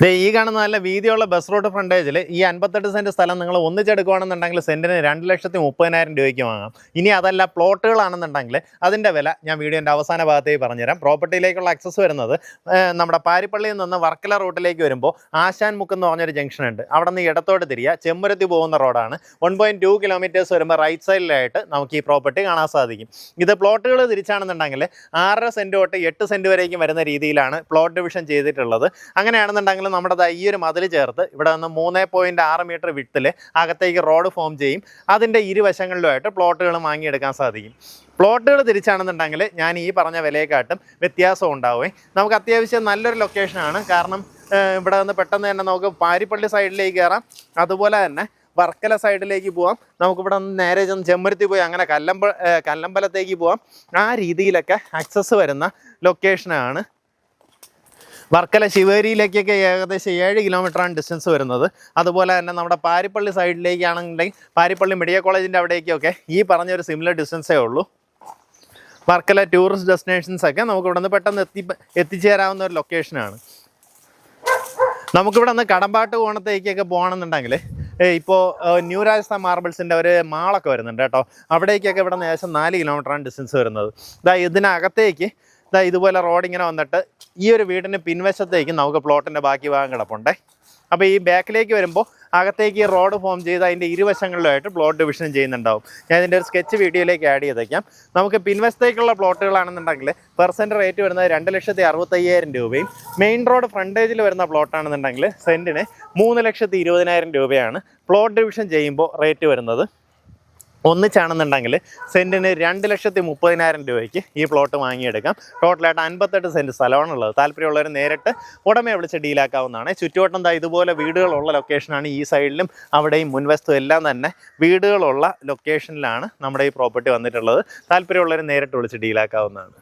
ഈ കാണുന്ന നല്ല വീതിയുള്ള ബസ് റൂട്ട് ഫ്രണ്ടേജിൽ ഈ 58 സെൻറ്റ് സ്ഥലം നിങ്ങൾ ഒന്നിച്ചെടുക്കുകയാണെന്നുണ്ടെങ്കിൽ സെൻറ്റിന് 2,30,000 രൂപയ്ക്ക് വാങ്ങാം. ഇനി അതല്ല പ്ലോട്ടുകളാണെന്നുണ്ടെങ്കിൽ അതിൻ്റെ വില ഞാൻ വീഡിയോൻ്റെ അവസാന ഭാഗത്തേക്ക് പറഞ്ഞുതരാം. പ്രോപ്പർട്ടിയിലേക്കുള്ള ആക്സസ് വരുന്നത് നമ്മുടെ പാരിപ്പള്ളിയിൽ നിന്ന് വർക്കല റൂട്ടിലേക്ക് വരുമ്പോൾ ആശാൻ മുക്ക് എന്ന് പറഞ്ഞൊരു ജംഗ്ഷൻ ഉണ്ട്. അവിടെ നിന്ന് ഇടത്തോട്ട് തിരിയുക, ചെമ്പരത്തി പോകുന്ന റോഡാണ്. 1.2 കിലോമീറ്റേഴ്സ് വരുമ്പോൾ റൈറ്റ് സൈഡിലായിട്ട് നമുക്ക് ഈ പ്രോപ്പർട്ടി കാണാൻ സാധിക്കും. ഇത് പ്ലോട്ടുകൾ തിരിച്ചാണെന്നുണ്ടെങ്കിൽ 6.5 സെൻറ്റ് തൊട്ട് 8 സെൻറ്റ് വരേക്കും വരുന്ന രീതിയിലാണ് പ്ലോട്ട് ഡിവിഷൻ ചെയ്തിട്ടുള്ളത്. അങ്ങനെയാണെന്നുണ്ടെങ്കിൽ നമ്മുടെ ഈ ഒരു മതിൽ ചേർത്ത് ഇവിടെ നിന്ന് 3.6 മീറ്റർ വിഡ്ത്തിൽ അകത്തേക്ക് റോഡ് ഫോം ചെയ്യും. അതിൻ്റെ ഇരുവശങ്ങളിലുമായിട്ട് പ്ലോട്ടുകൾ വാങ്ങിയെടുക്കാൻ സാധിക്കും. പ്ലോട്ടുകൾ തിരിച്ചാണെന്നുണ്ടെങ്കിൽ ഞാൻ ഈ പറഞ്ഞ വിലയെക്കാട്ടും വ്യത്യാസം ഉണ്ടാവുകയും നമുക്ക് അത്യാവശ്യം നല്ലൊരു ലൊക്കേഷനാണ്. കാരണം ഇവിടെ നിന്ന് പെട്ടെന്ന് തന്നെ നമുക്ക് പാരിപ്പള്ളി സൈഡിലേക്ക് കയറാം, അതുപോലെ തന്നെ വർക്കല സൈഡിലേക്ക് പോവാം. നമുക്കിവിടെ നിന്ന് നേരെ ചെന്ന് ചെമ്പരത്തി പോയി അങ്ങനെ കല്ലമ്പലത്തേക്ക് പോവാം. ആ രീതിയിലൊക്കെ ആക്സസ് വരുന്ന ലൊക്കേഷനാണ്. വർക്കല ശിവേരിയിലേക്കൊക്കെ ഏകദേശം 7 കിലോമീറ്ററാണ് ഡിസ്റ്റൻസ് വരുന്നത്. അതുപോലെ തന്നെ നമ്മുടെ പാരിപ്പള്ളി സൈഡിലേക്കാണെന്നുണ്ടെങ്കിൽ പാരിപ്പള്ളി മെഡിക്കൽ കോളേജിൻ്റെ അവിടേക്കൊക്കെ ഈ പറഞ്ഞൊരു സിമിലർ ഡിസ്റ്റൻസേ ഉള്ളൂ. വർക്കല ടൂറിസ്റ്റ് ഡെസ്റ്റിനേഷൻസൊക്കെ നമുക്കിവിടെ നിന്ന് പെട്ടെന്ന് എത്തിച്ചേരാവുന്ന ഒരു ലൊക്കേഷനാണ്. നമുക്കിവിടെ നിന്ന് കടമ്പാട്ട് കോണത്തേക്കൊക്കെ പോകണമെന്നുണ്ടെങ്കിൽ ഇപ്പോൾ ന്യൂ രാജസ്ഥാൻ മാർബിൾസിൻ്റെ ഒരു മാളൊക്കെ വരുന്നുണ്ട് കേട്ടോ. അവിടേക്കൊക്കെ ഇവിടെ നിന്ന് ഏകദേശം 4 കിലോമീറ്ററാണ് ഡിസ്റ്റൻസ് വരുന്നത്. ഇതിനകത്തേക്ക് ഇതുപോലെ റോഡ് ഇങ്ങനെ വന്നിട്ട് ഈ ഒരു വീടിന് പിൻവശത്തേക്ക് നമുക്ക് പ്ലോട്ടിൻ്റെ ബാക്കി ഭാഗം കിടപ്പുണ്ടേ. അപ്പോൾ ഈ ബാക്കിലേക്ക് വരുമ്പോൾ അകത്തേക്ക് റോഡ് ഫോം ചെയ്ത് അതിൻ്റെ ഇരുവശങ്ങളിലായിട്ട് പ്ലോട്ട് ഡിവിഷൻ ചെയ്യുന്നുണ്ടാവും. ഞാൻ ഇതിൻ്റെ ഒരു സ്കെച്ച് വീഡിയോയിലേക്ക് ആഡ് ചെയ്തേക്കാം. നമുക്ക് പിൻവശത്തേക്കുള്ള പ്ലോട്ടുകളാണെന്നുണ്ടെങ്കിൽ പെർസെൻറ്റ് റേറ്റ് വരുന്നത് 2,65,000 രൂപയും മെയിൻ റോഡ് ഫ്രണ്ടേജിൽ വരുന്ന പ്ലോട്ടാണെന്നുണ്ടെങ്കിൽ സെൻറ്റിന് 3,20,000 രൂപയാണ് പ്ലോട്ട് ഡിവിഷൻ ചെയ്യുമ്പോൾ റേറ്റ് വരുന്നത്. ഒന്നിച്ചാണെന്നുണ്ടെങ്കിൽ സെൻറ്റിന് 2,30,000 രൂപയ്ക്ക് ഈ പ്ലോട്ട് വാങ്ങിയെടുക്കാം. ടോട്ടലായിട്ട് 58 സെൻറ്റ് സ്ഥലമാണുള്ളത്. താല്പര്യമുള്ളവർ നേരിട്ട് ഉടമയെ വിളിച്ച് ഡീലാക്കാവുന്നതാണ്. ചുറ്റുവട്ടം ഇതുപോലെ വീടുകളുള്ള ലൊക്കേഷനാണ്. ഈ സൈഡിലും അവിടെയും മുൻവശത്തും എല്ലാം തന്നെ വീടുകളുള്ള ലൊക്കേഷനിലാണ് നമ്മുടെ ഈ പ്രോപ്പർട്ടി വന്നിട്ടുള്ളത്. താല്പര്യമുള്ളവർ നേരിട്ട് വിളിച്ച് ഡീലാക്കാവുന്നതാണ്.